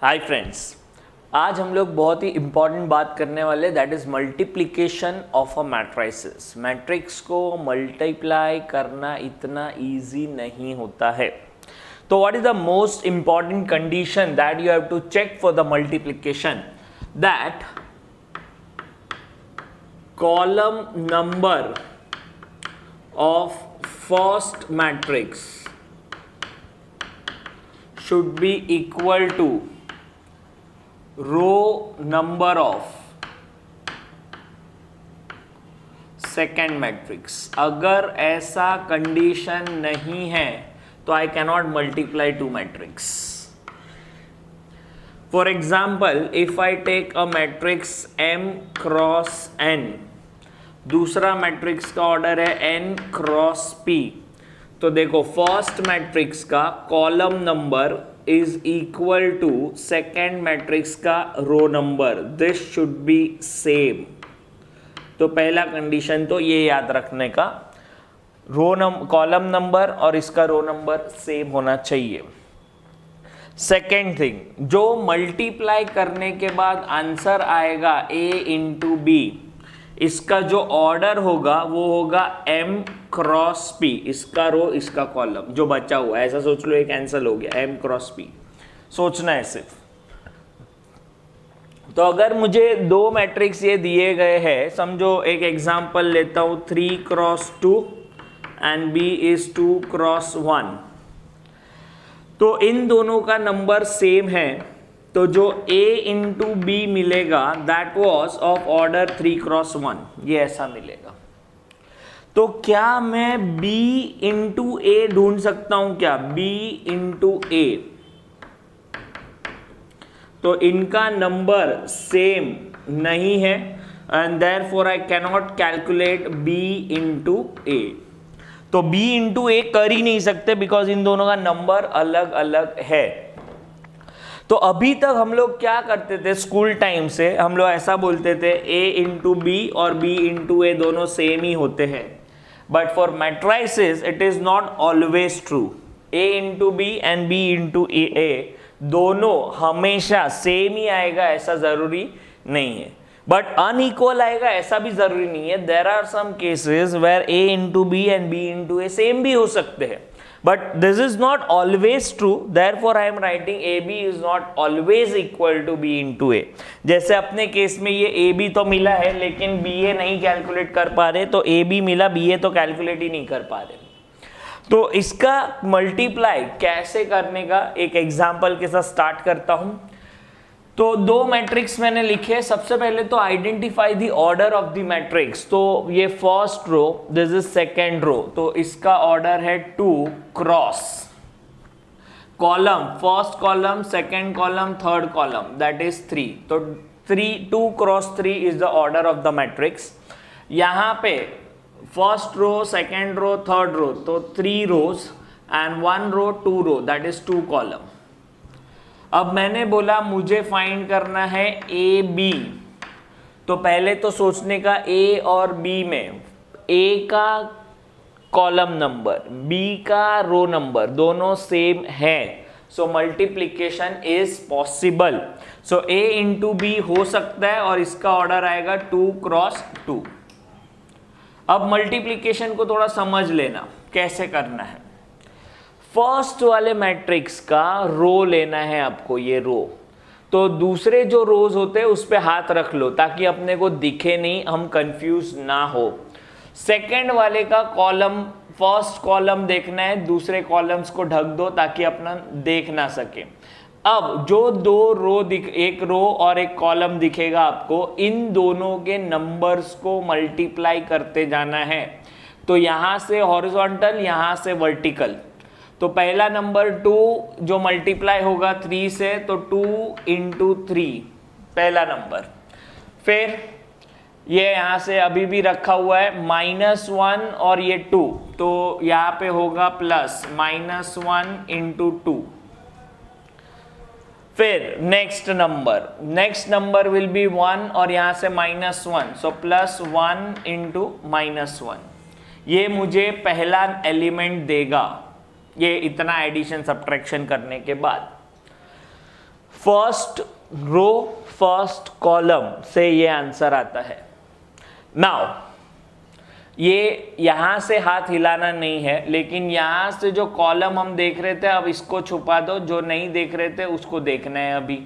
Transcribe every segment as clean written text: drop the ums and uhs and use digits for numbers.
Hi friends, आज हम लोग बहुत ही इम्पॉर्टेंट बात करने वाले, that is multiplication of a matrices. Matrix को मल्टीप्लाई करना इतना इजी नहीं होता है। तो what is the most important condition that you have to check for the multiplication? That column number of first matrix should be equal to row number of second matrix। अगर ऐसा condition नहीं है तो I cannot multiply two matrix। For example, if I take a matrix M cross N, दूसरा matrix का order है N cross P, तो देखो फर्स्ट मैट्रिक्स का column number is equal to second matrix का row number. This should be same. तो पहला condition तो ये याद रखने का, कॉलम नंबर और इसका रो नंबर सेम होना चाहिए। सेकेंड थिंग, जो मल्टीप्लाई करने के बाद आंसर आएगा A इंटू B, इसका जो ऑर्डर होगा वो होगा M क्रॉस P, इसका रो इसका कॉलम जो बचा हुआ है। ऐसा सोच लो, एक कैंसिल हो गया, M क्रॉस P सोचना है सिर्फ। तो अगर मुझे दो मैट्रिक्स ये दिए गए हैं, समझो एक एग्जांपल लेता हूं 3 cross 2 and B is 2 cross 1, तो इन दोनों का नंबर सेम है, तो जो A इंटू B मिलेगा that was of order 3 cross 1, ये ऐसा मिलेगा। तो क्या मैं B इंटू A ढूंढ सकता हूं क्या? B इंटू A, तो इनका नंबर सेम नहीं है and therefore I cannot calculate B into A। तो B इंटू A कर ही नहीं सकते बिकॉज इन दोनों का नंबर अलग अलग है। तो अभी तक हम लोग क्या करते थे, स्कूल टाइम से हम लोग ऐसा बोलते थे A इंटू B और B इंटू A दोनों सेम ही होते हैं। But for matrices it is not always true. A into B and B into A दोनों हमेशा सेम ही आएगा ऐसा जरूरी नहीं है, बट अनइक्वल आएगा ऐसा भी जरूरी नहीं है। There are some cases where A into B and B into A same भी हो सकते हैं, but this is not always true, therefore I am writing AB is not always equal to B into A। जैसे अपने case में ये AB तो मिला है लेकिन BA नहीं कैलकुलेट कर पा रहे, तो AB मिला, BA तो कैलकुलेट ही नहीं कर पा रहे। तो इसका मल्टीप्लाई कैसे करने का एक एग्जाम्पल के साथ स्टार्ट करता हूं। तो दो मैट्रिक्स मैंने लिखे। सबसे पहले तो identify the order of the matrix. तो ये first row, this is second row, तो इसका ऑर्डर है 2 cross column, first column, second column, third column, that is 3। तो 2 cross 3 is the order of the matrix. यहां पे first row, second row, third row, तो 3 rows and 1 row 2 row, that is 2 column. अब मैंने बोला मुझे find करना है ए बी, तो पहले तो सोचने का A और B में A का कॉलम नंबर, B का रो नंबर दोनों सेम है, so multiplication is possible. So A into B हो सकता है और इसका ऑर्डर आएगा 2 क्रॉस 2। अब मल्टीप्लिकेशन को थोड़ा समझ लेना कैसे करना है। फर्स्ट वाले मैट्रिक्स का रो लेना है आपको, ये रो, तो दूसरे जो रोज होते हैं उस पे हाथ रख लो ताकि अपने को दिखे नहीं, हम कंफ्यूज ना हो। सेकंड वाले का कॉलम, फर्स्ट कॉलम देखना है, दूसरे कॉलम्स को ढक दो ताकि अपना देख ना सके। अब जो दो रो एक रो और एक कॉलम दिखेगा आपको, इन दोनों के नंबर्स को मल्टीप्लाई करते जाना है। तो यहां से हॉरिजॉन्टल, यहां से वर्टिकल। तो पहला नंबर 2 जो मल्टीप्लाई होगा 3 से, तो 2 इंटू 3 पहला नंबर। फिर ये यहां से अभी भी रखा हुआ है -1 और ये 2, तो यहां पे होगा प्लस -1 इंटू 2। फिर नेक्स्ट नंबर विल बी 1 और यहां से -1, सो +1 इंटू -1। ये मुझे पहला एलिमेंट देगा, ये इतना एडिशन सब्ट्रैक्शन करने के बाद। फर्स्ट रो फर्स्ट कॉलम से ये आंसर आता है। नाउ ये यहां से हाथ हिलाना नहीं है, लेकिन यहां से जो कॉलम हम देख रहे थे अब इसको छुपा दो, जो नहीं देख रहे थे उसको देखना है अभी।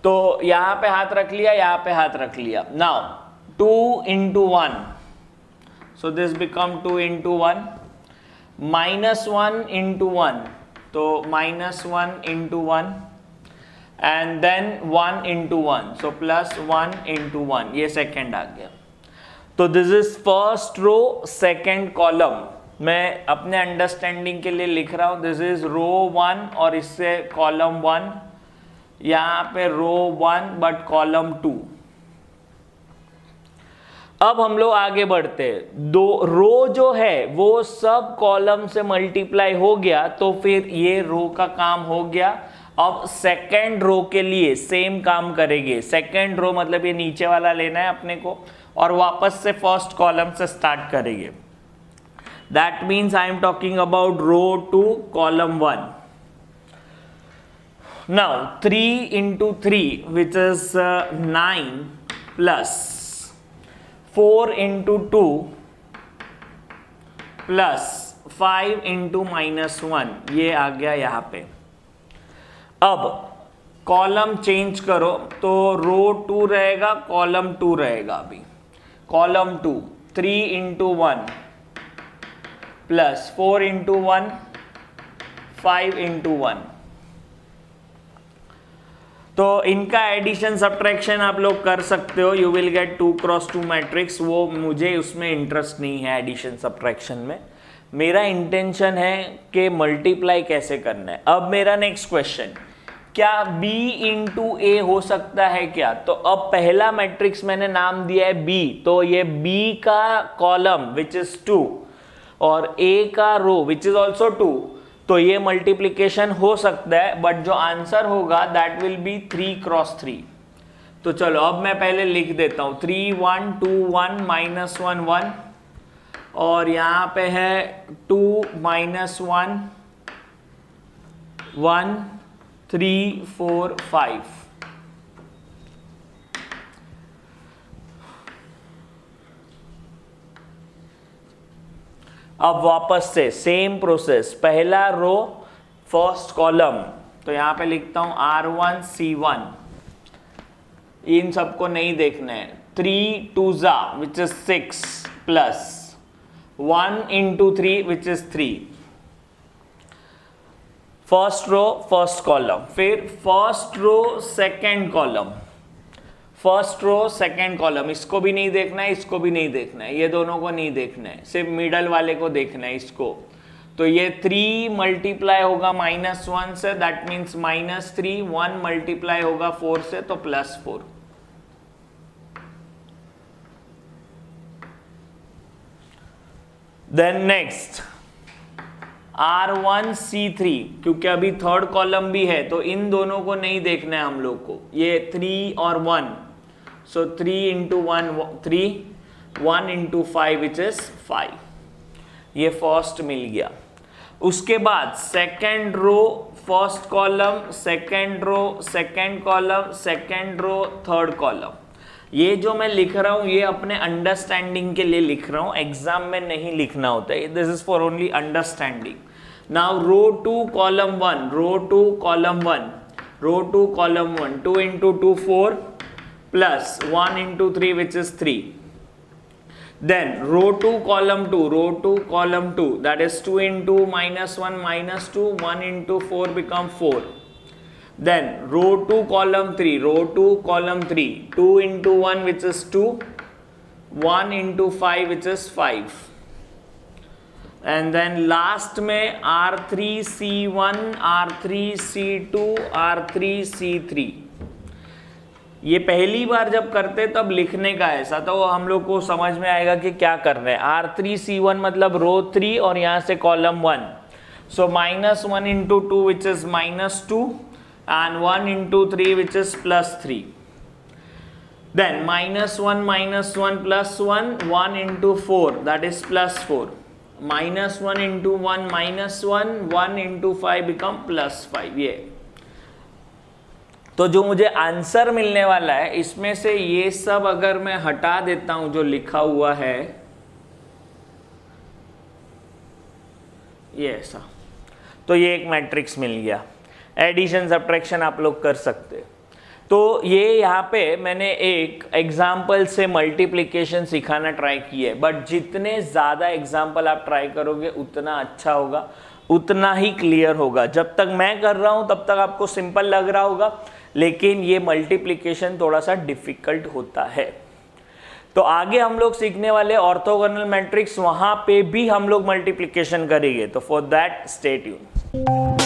तो यहां पे हाथ रख लिया, यहां पे हाथ रख लिया। Now 2 into 1, so this become 2 into 1, minus 1 into 1, तो minus 1 into 1, and then 1 into 1, so plus 1 into 1, ये सेकेंड आ गया। तो this is first row second column, मैं अपने अंडरस्टैंडिंग के लिए लिख रहा हूं, दिस इज रो 1 और इससे कॉलम 1, यहां पे रो 1 बट कॉलम 2। अब हम लोग आगे बढ़ते हैं, दो रो जो है वो सब कॉलम से मल्टीप्लाई हो गया, तो फिर ये रो का काम हो गया। अब सेकेंड रो के लिए सेम काम करेंगे। सेकेंड रो मतलब ये नीचे वाला लेना है अपने को और वापस से फर्स्ट कॉलम से स्टार्ट करेंगे। That means I am talking about row 2 column 1। Now 3 into 3 which is 9 plus 4 into 2 plus 5 into -1, ये आ गया यहाँ पे। अब कॉलम चेंज करो तो रो 2 रहेगा, कॉलम 2 रहेगा। अभी column 2 3 into 1 plus 4 into 1 5 into 1, तो इनका एडिशन सब्ट्रैक्शन आप लोग कर सकते हो। You will get 2 cross 2 matrix. वो मुझे उसमें इंटरेस्ट नहीं है एडिशन सब्ट्रैक्शन में, मेरा इंटेंशन है कि मल्टीप्लाई कैसे करना है। अब मेरा नेक्स्ट क्वेश्चन, क्या B into A हो सकता है क्या? तो अब पहला मैट्रिक्स मैंने नाम दिया है B, तो ये B का कॉलम विच इज 2 और A का रो विच इज ऑल्सो 2, तो ये मल्टीप्लीकेशन हो सकता है, बट जो आंसर होगा दैट विल बी 3 क्रॉस 3। तो चलो अब मैं पहले लिख देता हूं 3 1 2 1 -1 1, और यहां पे है 2 -1 1 3 4 5। अब वापस से सेम प्रोसेस, पहला रो फर्स्ट कॉलम, तो यहां पे लिखता हूं R1 C1, इन सबको नहीं देखना है। 3 2 which is 6 plus 1 into 3 which is 3, first row first column, फिर first row second column, first row second column, इसको भी नहीं देखना है, इसको भी नहीं देखना है, ये दोनों को नहीं देखना है, सिर्फ मिडल वाले को देखना है इसको। तो ये 3 मल्टीप्लाई होगा -1 से, दैट मीन्स -3, 1 मल्टीप्लाई होगा 4 से, तो +4। देन नेक्स्ट R1 C3, क्योंकि अभी थर्ड कॉलम भी है तो इन दोनों को नहीं देखना है हम लोग को, ये 3 और 1, so 3 into 1 3, 1 into 5 which is 5, ये फर्स्ट मिल गया। उसके बाद second row first column, second row second column, second row third column. ये जो मैं लिख रहा हूं ये अपने अंडरस्टैंडिंग के लिए लिख रहा हूं, एग्जाम में नहीं लिखना होता है, this is for only understanding. Now row 2 column 1, row 2 column 1, row 2 column 1, 2 into 2 4 plus 1 into 3 which is 3. Then row 2 column 2, row 2 column 2, that is 2 into -1 -2, 1 into 4 become 4. Then row 2 column 3, row 2 column 3, 2 into 1 which is 2, 1 into 5 which is 5. And then last में R3 C1, R3 C2, R3 C3। ये पहली बार जब करते तब लिखने का ऐसा, तो हम लोग को समझ में आएगा कि क्या कर रहे हैं। R3 C1 मतलब रो 3 और यहाँ से column 1, so -1 into 2 which is -2 and 1 into 3 which is +3. Then -1 -1 +1, 1 into 4 that is +4, -1 into 1 -1, 1 into 5 become +5, ये तो जो मुझे आंसर मिलने वाला है इसमें से ये सब अगर मैं हटा देता हूं जो लिखा हुआ है ये ऐसा, तो ये एक मैट्रिक्स मिल गया। एडिशन सब्ट्रैक्शन आप लोग कर सकते। तो ये यहाँ पे मैंने एक एग्जाम्पल से मल्टीप्लिकेशन सिखाना ट्राई किया है, बट जितने ज़्यादा एग्जाम्पल आप ट्राई करोगे उतना अच्छा होगा, उतना ही क्लियर होगा। जब तक मैं कर रहा हूँ तब तक आपको सिंपल लग रहा होगा, लेकिन ये मल्टीप्लिकेशन थोड़ा सा डिफिकल्ट होता है। तो आगे हम लोग सीखने वाले ऑर्थोगोनल मैट्रिक्स, वहाँ पे भी हम लोग मल्टीप्लिकेशन करेंगे। तो फॉर दैट स्टे ट्यून्ड।